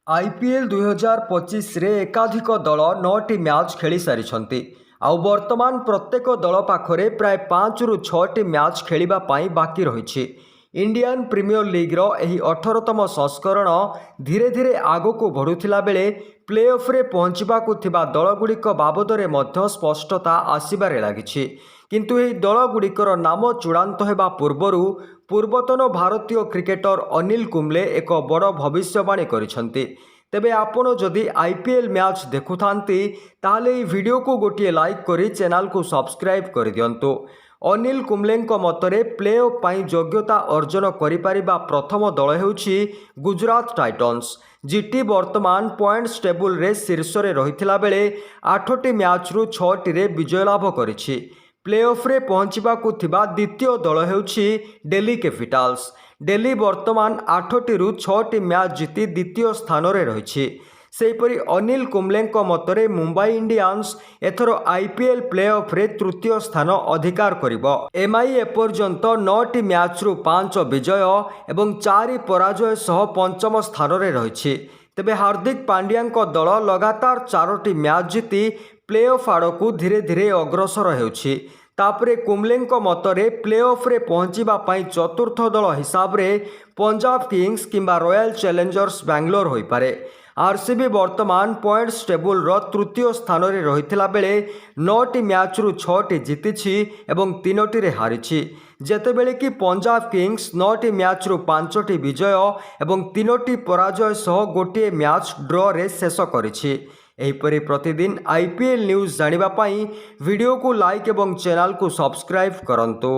IPL 2025 रे एकाधिक दल 9टी मैच खेली सारी आउ वर्तमान प्रत्येक दल पाखरे प्राय 5 ରୁ 6टी मैच खेलिबा पाई बाकी रही। इंडियन प्रीमियर लीग रो एही 18तम संस्करण धीरे धीरे आगको बढ़ुथिला बेले प्ले ऑफ रे पहुंचबाकु थिबा दलगुड़िक बाबदरे मध्य स्पष्टता आसिबारे लागिछि। किंतु एही दलगुड़िकर नाम चूड़ांत हेबा पूर्वरु पूर्वतन भारतीय क्रिकेटर अनिल कुंबले एक बड़ भविष्यवाणी करिसंती। तेबे आपण जदि आईपीएल मैच देखुथांती ताले ई वीडियो को गोटे लाइक करी चैनल को सब्सक्राइब कर दियंतु। अनिल कुंबलेंको मतरे प्ले ऑफ पाई योग्यता अर्जन करिपारिबा प्रथम दल हेउछि गुजरात टाइटन्स, जीटी वर्तमान पॉइंट्स टेबुल रे शीर्ष रे रहिथिला बेले 8टी मैच रु 6टी रे विजय लाभ करिछि। प्ले ऑफ रे पहुंचबाकु थिबा द्वितीय दल हेउछि दिल्ली कैपिटल्स। दिल्ली वर्तमान 8टी रु 6टी मैच जीति द्वितीय स्थान रे रहिछि। सेहीपरि अनिल कुंबलेंको मतरे मुंबई इंडियंस एथर आईपीएल प्ले ऑफ रे तृतीय स्थान अधिकार करिबो। एमआई एपर्यंत 9टी मैच रु 5 विजय एवं 4 पराजय सह पंचम स्थान रे रहिछि। तेबे हार्दिक पांड्याଙ୍କ दल लगातार 4टी मैच जीति प्ले ऑफ आड़कू धीरे धीरे अग्रसर हेउछि। तापरे कुंबलेंको मतरे प्ले ऑफ रे पहुंचीबा पाई चतुर्थ दल हिसाब रे पंजाब किंग्स किंबा रॉयल चैलेंजर्स बैंगलोर होई पारे। आरसीबी वर्तमान पॉइंट्स टेबुल रो तृतीय स्थान रे रहिथिला बेले 9टी मैच रु 6टी जीतिछि एवं 3टी रे हारिछि। जेतेबेले कि पंजाब किंग्स 9टी मैच रु 5टी विजय एवं 3टी पराजय सह गोटे मैच ड्रॉ रे शेष करिछि। एहिपरि प्रतिदिन आईपीएल न्यूज जानिबा पाई वीडियो को लाइक एवं चैनल को सब्सक्राइब करंतु।